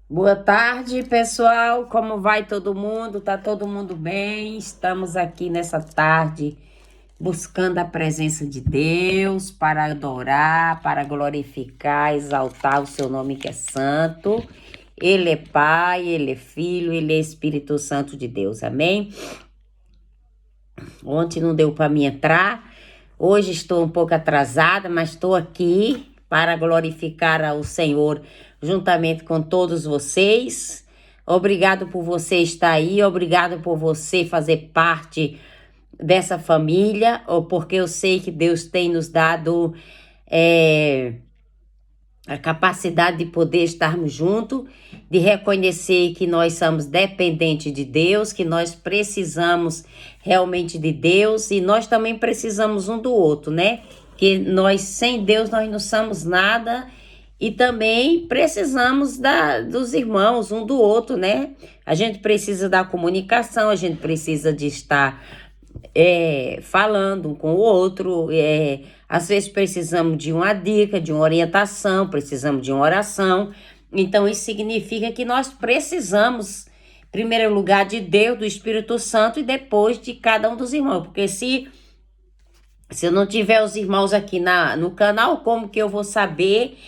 Boa tarde, pessoal. Como vai todo mundo? Tá todo mundo bem? Estamos aqui nessa tarde buscando a presença de Deus para adorar, para glorificar, exaltar o seu nome que é santo. Ele é Pai, Ele é Filho, Ele é Espírito Santo de Deus. Amém? Ontem não deu para mim entrar. Hoje estou um pouco atrasada, mas estou aqui para glorificar ao Senhor juntamente com todos vocês. Obrigado por você estar aí, obrigado por você fazer parte dessa família, ou porque eu sei que Deus tem nos dado a capacidade de poder estarmos juntos, de reconhecer que nós somos dependentes de Deus, que nós precisamos realmente de Deus e nós também precisamos um do outro, né? Que nós, sem Deus, nós não somos nada e também precisamos dos irmãos um do outro, né? A gente precisa da comunicação, a gente precisa de estar falando um com o outro, às vezes precisamos de uma dica, de uma orientação, precisamos de uma oração. Então, isso significa que nós precisamos, em primeiro lugar, de Deus, do Espírito Santo e depois de cada um dos irmãos. Porque se eu não tiver os irmãos aqui no canal, como que eu vou saber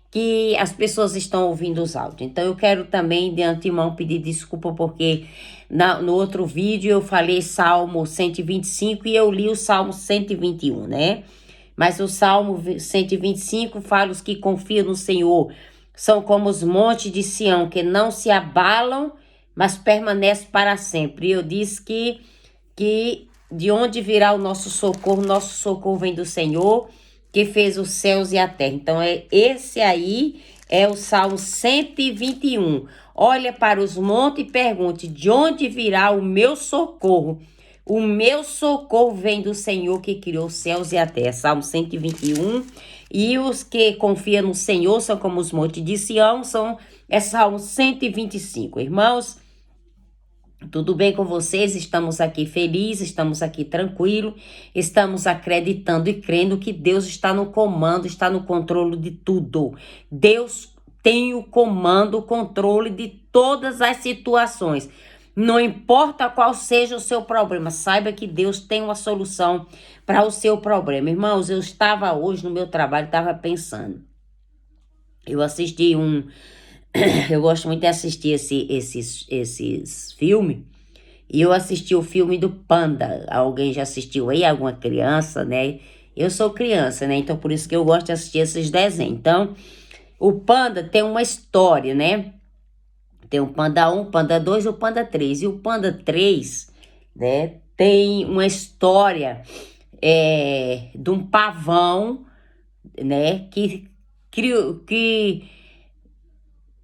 que as pessoas estão ouvindo os áudios? Então, eu quero também, de antemão, pedir desculpa, porque no outro vídeo eu falei Salmo 125 e eu li o Salmo 121, né? Mas o Salmo 125 fala: os que confiam no Senhor são como os montes de Sião, que não se abalam, mas permanecem para sempre. E eu disse que de onde virá o nosso socorro vem do Senhor, que fez os céus e a terra. Então, esse aí é o Salmo 121. Olha para os montes e pergunte: de onde virá o meu socorro? O meu socorro vem do Senhor que criou os céus e a terra. Salmo 121. E os que confiam no Senhor são como os montes de Sião. É Salmo 125. Irmãos, tudo bem com vocês? Estamos aqui felizes, estamos aqui tranquilos, estamos acreditando e crendo que Deus está no comando, está no controle de tudo. Deus tem o comando, o controle de todas as situações. Não importa qual seja o seu problema, saiba que Deus tem uma solução para o seu problema. Irmãos, eu estava hoje no meu trabalho, estava pensando. Eu assisti eu gosto muito de assistir esses filmes. E eu assisti o filme do Panda. Alguém já assistiu aí? Alguma criança, né? Eu sou criança, né? Então, por isso que eu gosto de assistir esses desenhos. Então, o Panda tem uma história, né? Tem o Panda 1, o Panda 2 e o Panda 3. E o Panda 3, né? Tem uma história de um pavão, né? Que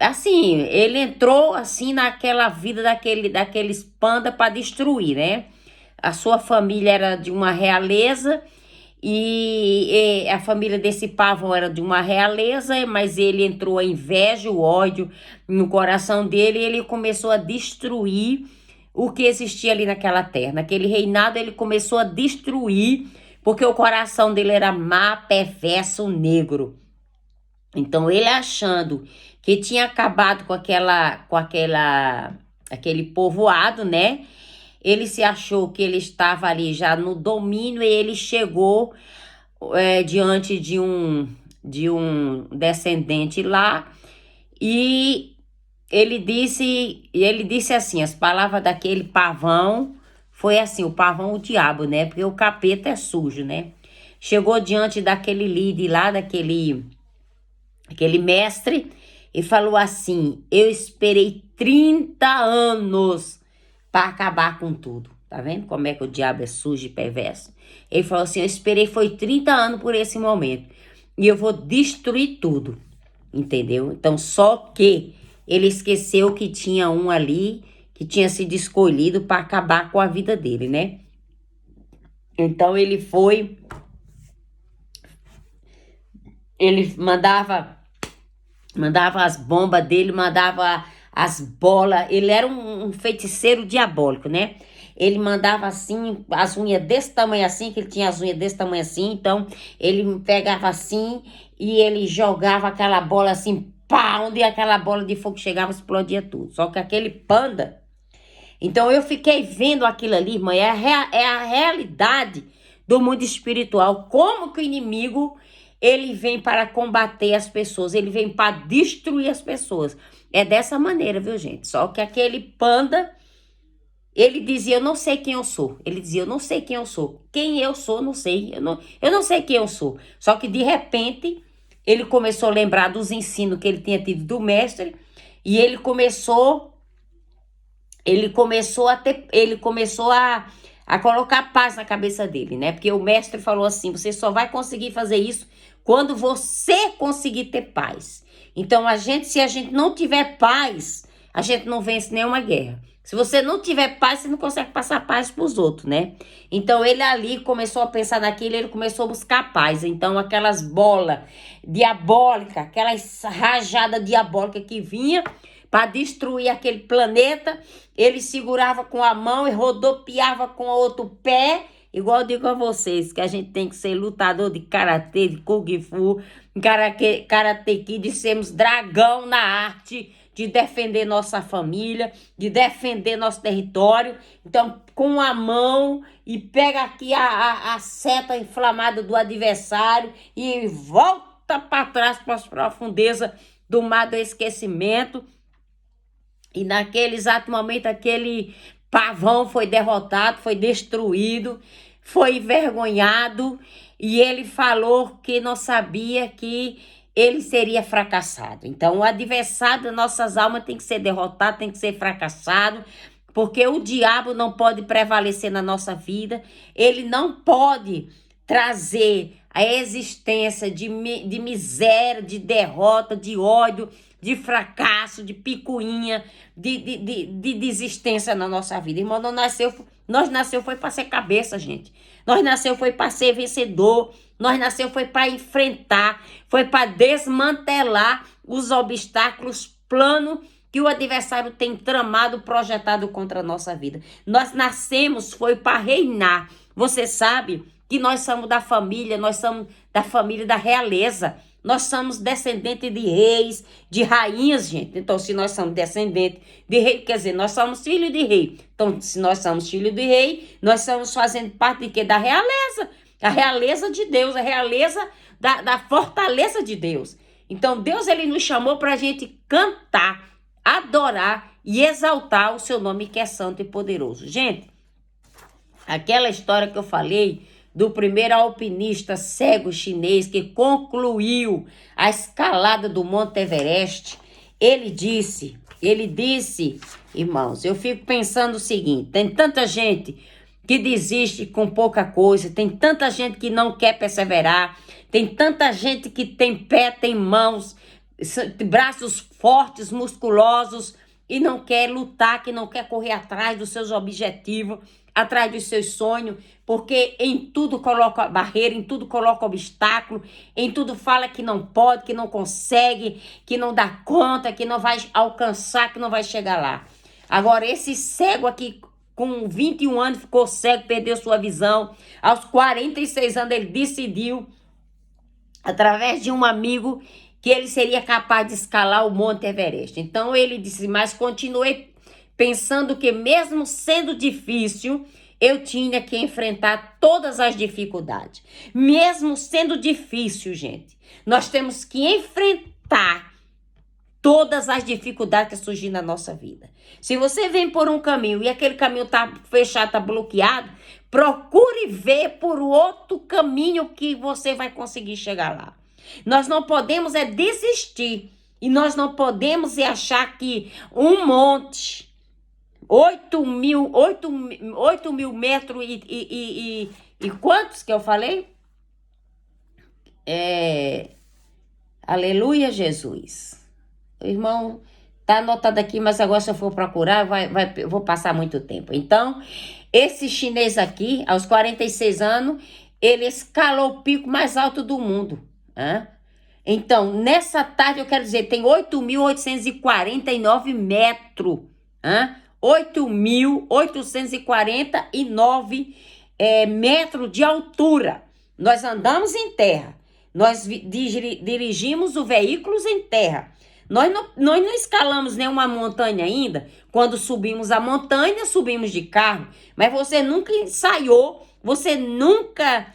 assim, ele entrou assim naquela vida daqueles panda para destruir, né? A sua família era de uma realeza e a família desse pavão era de uma realeza, mas ele entrou a inveja, o ódio no coração dele e ele começou a destruir o que existia ali naquela terra. Naquele reinado ele começou a destruir porque o coração dele era má, perverso, negro. Então, ele achando que tinha acabado com aquele povoado, né? Ele se achou que ele estava ali já no domínio e ele chegou diante de um descendente lá e ele disse assim, as palavras daquele pavão, foi assim, o pavão o diabo, né? Porque o capeta é sujo, né? Chegou diante daquele líder lá, aquele mestre, e falou assim: eu esperei 30 anos para acabar com tudo. Tá vendo como é que o diabo é sujo e perverso? Ele falou assim: eu esperei foi 30 anos por esse momento e eu vou destruir tudo. Entendeu? Então, só que ele esqueceu que tinha um ali que tinha sido escolhido para acabar com a vida dele, né? Então, ele mandava as bombas dele, mandava as bolas. Ele era um feiticeiro diabólico, né? Ele mandava assim, as unhas desse tamanho assim, que ele tinha as unhas desse tamanho assim. Então, ele pegava assim e ele jogava aquela bola assim, pá, onde aquela bola de fogo chegava, explodia tudo. Só que aquele panda... Então eu fiquei vendo aquilo ali, irmã, é a realidade do mundo espiritual. Como que o inimigo, ele vem para combater as pessoas, ele vem para destruir as pessoas. É dessa maneira, viu, gente? Só que aquele panda, ele dizia, eu não sei quem eu sou. Ele dizia, eu não sei quem eu sou. Quem eu sou, não sei. Eu não sei quem eu sou. Só que, de repente, ele começou a lembrar dos ensinos que ele tinha tido do mestre e ele começou a colocar paz na cabeça dele, né? Porque o mestre falou assim, você só vai conseguir fazer isso quando você conseguir ter paz. Então, se a gente não tiver paz, a gente não vence nenhuma guerra. Se você não tiver paz, você não consegue passar paz para os outros, né? Então, ele ali começou a pensar naquilo, ele começou a buscar paz. Então, aquelas bolas diabólicas, aquelas rajadas diabólicas que vinha para destruir aquele planeta, ele segurava com a mão e rodopiava com o outro pé, igual eu digo a vocês, que a gente tem que ser lutador de karatê, de kung fu, karate kid, de sermos dragão na arte de defender nossa família, de defender nosso território. Então, com a mão e pega aqui a seta inflamada do adversário e volta para trás para as profundezas do mar do esquecimento. E naquele exato momento, aquele pavão foi derrotado, foi destruído, foi envergonhado. E ele falou que não sabia que ele seria fracassado. Então, o adversário das nossas almas tem que ser derrotado, tem que ser fracassado, porque o diabo não pode prevalecer na nossa vida, ele não pode trazer a existência de miséria, de derrota, de ódio, de fracasso, de picuinha, de desistência na nossa vida. Irmão, nós nasceu foi para ser cabeça, gente. Nós nasceu foi para ser vencedor. Nós nasceu foi para enfrentar, foi para desmantelar os obstáculos, plano que o adversário tem tramado, projetado contra a nossa vida. Nós nascemos foi para reinar. Você sabe que nós somos da família, nós somos da família da realeza. Nós somos descendentes de reis, de rainhas, gente. Então, se nós somos descendentes de rei, quer dizer, nós somos filhos de rei. Então, se nós somos filhos de rei, nós estamos fazendo parte de quê? Da realeza. A realeza de Deus, a realeza da fortaleza de Deus. Então, Deus, ele nos chamou para a gente cantar, adorar e exaltar o seu nome que é santo e poderoso. Gente, aquela história que eu falei do primeiro alpinista cego chinês que concluiu a escalada do Monte Everest, ele disse, irmãos, eu fico pensando o seguinte, tem tanta gente que desiste com pouca coisa, tem tanta gente que não quer perseverar, tem tanta gente que tem pé, tem mãos, braços fortes, musculosos, e não quer lutar, que não quer correr atrás dos seus objetivos, atrás dos seus sonhos, porque em tudo coloca barreira, em tudo coloca obstáculo, em tudo fala que não pode, que não consegue, que não dá conta, que não vai alcançar, que não vai chegar lá. Agora, esse cego aqui, com 21 anos, ficou cego, perdeu sua visão. Aos 46 anos, ele decidiu, através de um amigo, que ele seria capaz de escalar o Monte Everest. Então, ele disse, mas continuei pensando que mesmo sendo difícil, eu tinha que enfrentar todas as dificuldades. Mesmo sendo difícil, gente, nós temos que enfrentar todas as dificuldades que surgem na nossa vida. Se você vem por um caminho e aquele caminho está fechado, está bloqueado, procure ver por outro caminho que você vai conseguir chegar lá. Nós não podemos desistir e nós não podemos achar que um monte, 8 mil metros e quantos que eu falei? Aleluia, Jesus. Irmão, tá anotado aqui, mas agora se eu for procurar, eu vou passar muito tempo. Então, esse chinês aqui, aos 46 anos, ele escalou o pico mais alto do mundo. Então, nessa tarde, eu quero dizer, tem 8.849 metros. 8.849 metros de altura. Nós andamos em terra. Nós dirigimos os veículos em terra. Nós não escalamos nenhuma montanha ainda. Quando subimos a montanha, subimos de carro. Mas você nunca ensaiou, você nunca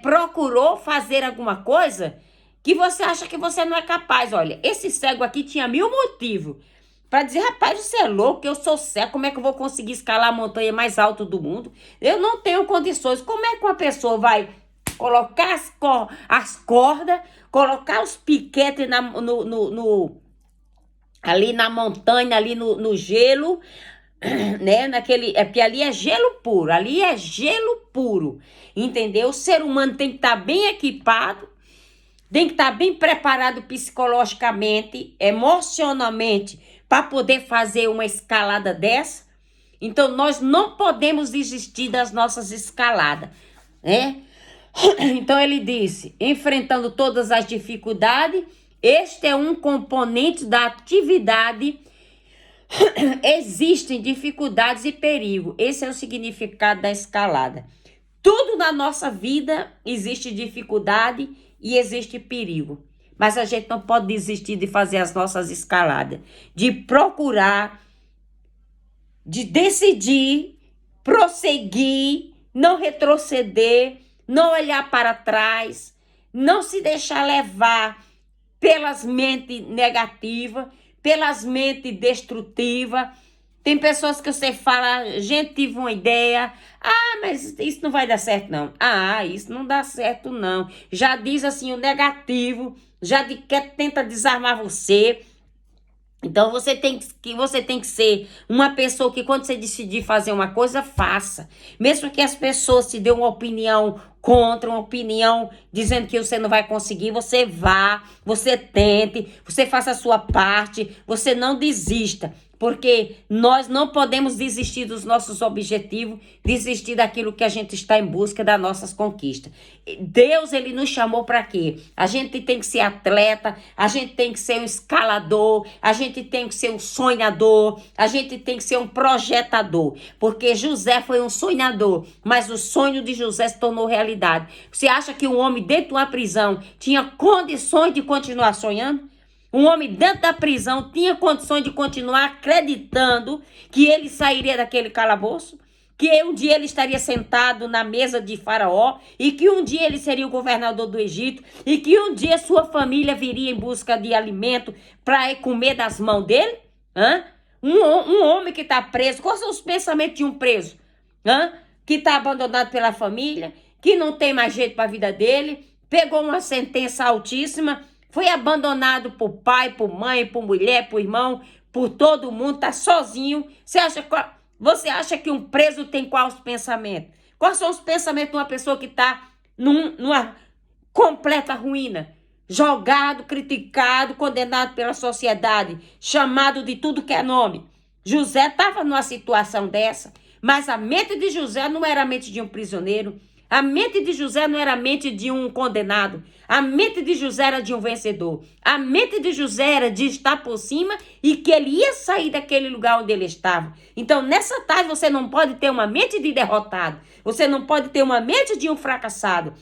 procurou fazer alguma coisa que você acha que você não é capaz. Olha, esse cego aqui tinha 1000 motivos para dizer, rapaz, você é louco, eu sou cego, como é que eu vou conseguir escalar a montanha mais alta do mundo? Eu não tenho condições. Como é que uma pessoa vai colocar as cordas, colocar os piquetes ali na montanha, ali no gelo, né? Porque ali é gelo puro, entendeu? O ser humano tem que estar bem equipado, tem que estar bem preparado psicologicamente, emocionalmente, para poder fazer uma escalada dessa. Então, nós não podemos desistir das nossas escaladas, né? Então, ele disse, enfrentando todas as dificuldades, este é um componente da atividade. Existem dificuldades e perigo. Esse é o significado da escalada. Tudo na nossa vida existe dificuldade e existe perigo. Mas a gente não pode desistir de fazer as nossas escaladas, de procurar, de decidir, prosseguir, não retroceder, não olhar para trás, não se deixar levar pelas mentes negativas, pelas mentes destrutivas. Tem pessoas que você fala, gente, tive uma ideia, mas isso não vai dar certo não. Isso não dá certo não. Já diz assim o negativo, tenta desarmar você. Então você tem que ser uma pessoa que quando você decidir fazer uma coisa, faça. Mesmo que as pessoas te dêem uma opinião contra, uma opinião dizendo que você não vai conseguir, você vá, você tente, você faça a sua parte, você não desista. Porque nós não podemos desistir dos nossos objetivos, desistir daquilo que a gente está em busca das nossas conquistas. Deus, ele nos chamou para quê? A gente tem que ser atleta, a gente tem que ser um escalador, a gente tem que ser um sonhador, a gente tem que ser um projetador. Porque José foi um sonhador, mas o sonho de José se tornou realidade. Você acha que um homem dentro de uma prisão tinha condições de continuar sonhando? Um homem dentro da prisão tinha condições de continuar acreditando que ele sairia daquele calabouço? Que um dia ele estaria sentado na mesa de Faraó e que um dia ele seria o governador do Egito e que um dia sua família viria em busca de alimento para comer das mãos dele? Um homem que está preso, quais são os pensamentos de um preso? Que está abandonado pela família, que não tem mais jeito para a vida dele, pegou uma sentença altíssima, foi abandonado por pai, por mãe, por mulher, por irmão, por todo mundo, está sozinho. Você acha que um preso tem quais pensamentos? Quais são os pensamentos de uma pessoa que está numa completa ruína? Jogado, criticado, condenado pela sociedade, chamado de tudo que é nome. José estava numa situação dessa, mas a mente de José não era a mente de um prisioneiro. A mente de José não era a mente de um condenado. A mente de José era de um vencedor. A mente de José era de estar por cima e que ele ia sair daquele lugar onde ele estava. Então, nessa tarde, você não pode ter uma mente de derrotado. Você não pode ter uma mente de um fracassado.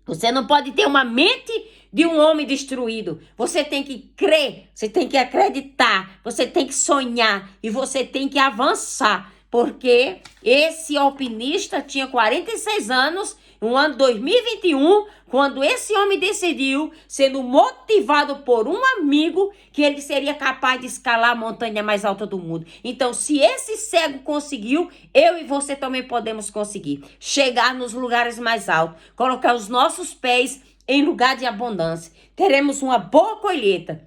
Você não pode ter uma mente de um homem destruído. Você tem que crer, você tem que acreditar, você tem que sonhar e você tem que avançar. Porque esse alpinista tinha 46 anos, no ano 2021, quando esse homem decidiu, sendo motivado por um amigo, que ele seria capaz de escalar a montanha mais alta do mundo. Então, se esse cego conseguiu, eu e você também podemos conseguir. Chegar nos lugares mais altos, colocar os nossos pés em lugar de abundância. Teremos uma boa colheita,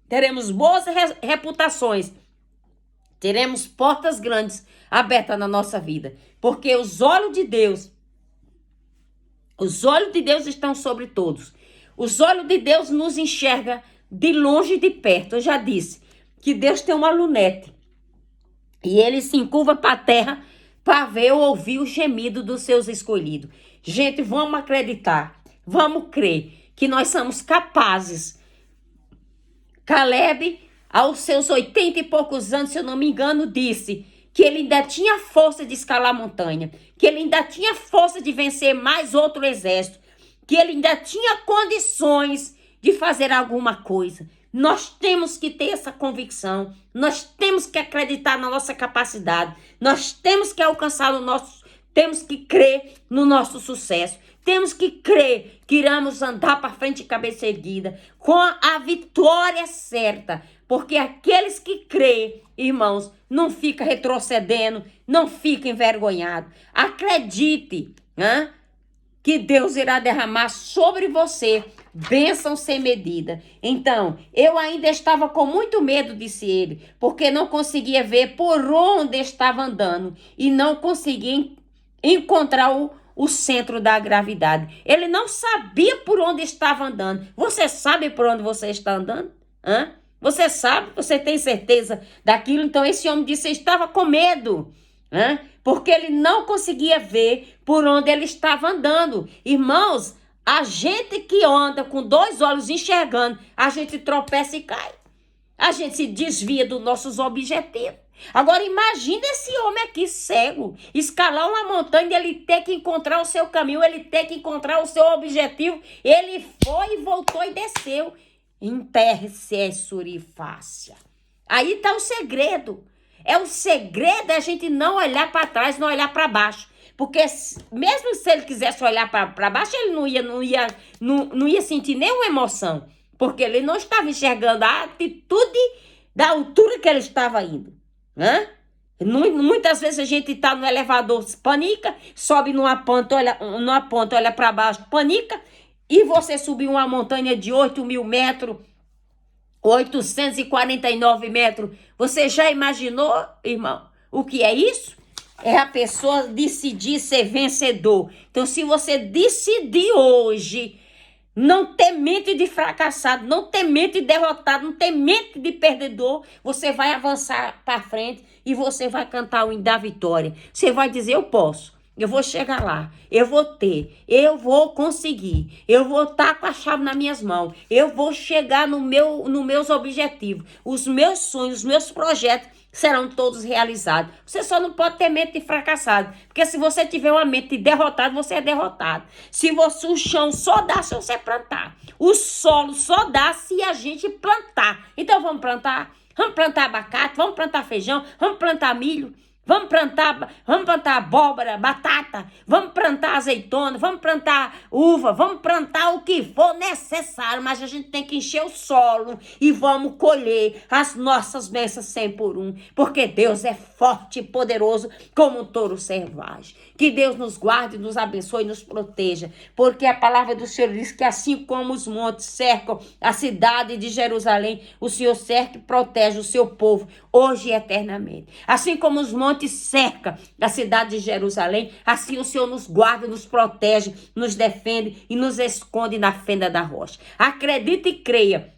teremos boas reputações, teremos portas grandes abertas na nossa vida. Porque os olhos de Deus estão sobre todos. Os olhos de Deus nos enxerga de longe e de perto. Eu já disse que Deus tem uma lunete. E ele se encurva para a terra para ver ou ouvir o gemido dos seus escolhidos. Gente, vamos acreditar. Vamos crer que nós somos capazes. Caleb, aos seus 80 e poucos anos, se eu não me engano, disse que ele ainda tinha força de escalar a montanha, que ele ainda tinha força de vencer mais outro exército, que ele ainda tinha condições de fazer alguma coisa. Nós temos que ter essa convicção, nós temos que acreditar na nossa capacidade, nós temos que alcançar o nosso, temos que crer no nosso sucesso, temos que crer que iremos andar para frente de cabeça erguida, com a vitória certa, porque aqueles que creem, irmãos, não fica retrocedendo, não fica envergonhado. Acredite, né, que Deus irá derramar sobre você bênção sem medida. Então, eu ainda estava com muito medo, disse ele, porque não conseguia ver por onde estava andando e não conseguia encontrar o centro da gravidade. Ele não sabia por onde estava andando. Você sabe por onde você está andando? Hã? Você sabe? Você tem certeza daquilo? Então, esse homem disse, estava com medo, né? Porque ele não conseguia ver por onde ele estava andando. Irmãos, a gente que anda com 2 olhos enxergando, a gente tropeça e cai. A gente se desvia dos nossos objetivos. Agora imagine esse homem aqui cego, escalar uma montanha e ele ter que encontrar o seu caminho, ele ter que encontrar o seu objetivo. Ele foi e voltou e desceu. Em terra surifácia. Aí está o segredo. O segredo é a gente não olhar para trás, não olhar para baixo. Porque mesmo se ele quisesse olhar para baixo, ele não ia sentir nenhuma emoção. Porque ele não estava enxergando a atitude da altura que ele estava indo. Né? Muitas vezes a gente está no elevador, panica, sobe numa ponta, olha para baixo, panica, e você subiu uma montanha de 8.000 metros, 849 metros. Você já imaginou, irmão, o que é isso? É a pessoa decidir ser vencedor. Então, se você decidir hoje não ter mente de fracassado, não ter mente de derrotado, não ter mente de perdedor, você vai avançar para frente e você vai cantar o hino da vitória. Você vai dizer, eu posso. Eu vou chegar lá, eu vou ter, eu vou conseguir, eu vou estar com a chave nas minhas mãos, eu vou chegar nos meus objetivos, os meus sonhos, os meus projetos serão todos realizados. Você só não pode ter mente de fracassado, porque se você tiver uma mente de derrotado, você é derrotado. Se você, o chão só dá se você plantar, o solo só dá se a gente plantar. Então vamos plantar abacate, vamos plantar feijão, vamos plantar milho. Vamos plantar abóbora, batata, vamos plantar azeitona, vamos plantar uva, vamos plantar o que for necessário, mas a gente tem que encher o solo e vamos colher as nossas bênçãos 100 por 1, porque Deus é forte e poderoso como um touro selvagem. Que Deus nos guarde, nos abençoe e nos proteja, porque a palavra do Senhor diz que assim como os montes cercam a cidade de Jerusalém, o Senhor cerca e protege o seu povo hoje e eternamente. Assim como os montes cerca da cidade de Jerusalém, assim o Senhor nos guarda, nos protege, nos defende e nos esconde na fenda da rocha. Acredite e creia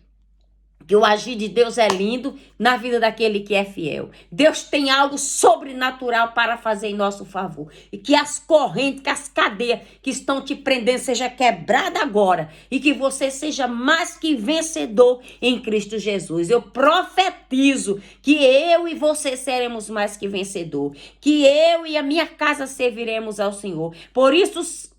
que o agir de Deus é lindo na vida daquele que é fiel. Deus tem algo sobrenatural para fazer em nosso favor. E que as correntes, que as cadeias que estão te prendendo seja quebrada agora. E que você seja mais que vencedor em Cristo Jesus. Eu profetizo que eu e você seremos mais que vencedor. Que eu e a minha casa serviremos ao Senhor. Por isso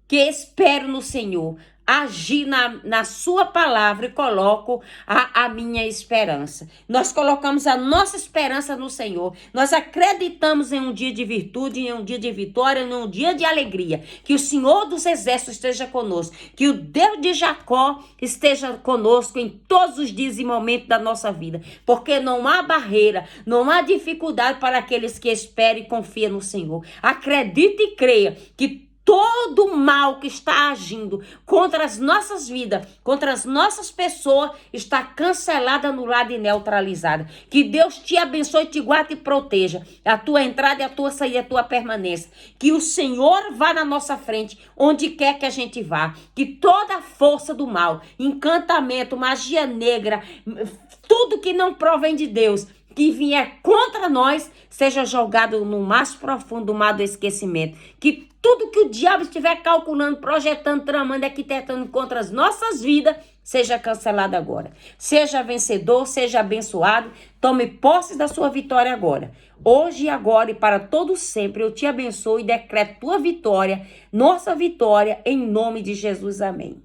que espero no Senhor. Agir na sua palavra e coloco a minha esperança. Nós colocamos a nossa esperança no Senhor. Nós acreditamos em um dia de virtude, em um dia de vitória, em um dia de alegria. Que o Senhor dos Exércitos esteja conosco. Que o Deus de Jacó esteja conosco em todos os dias e momentos da nossa vida. Porque não há barreira, não há dificuldade para aqueles que esperam e confiam no Senhor. Acredite e creia que todo o mal que está agindo contra as nossas vidas, contra as nossas pessoas, está cancelado, anulado e neutralizado. Que Deus te abençoe, te guarde e proteja. A tua entrada e a tua saída, a tua permanência. Que o Senhor vá na nossa frente, onde quer que a gente vá. Que toda a força do mal, encantamento, magia negra, tudo que não provém de Deus, que vier contra nós, seja jogado no mais profundo do mar do esquecimento. Que tudo que o diabo estiver calculando, projetando, tramando, arquitetando contra as nossas vidas, seja cancelado agora. Seja vencedor, seja abençoado. Tome posse da sua vitória agora. Hoje, agora e para todo sempre, eu te abençoo e decreto tua vitória, nossa vitória, em nome de Jesus. Amém.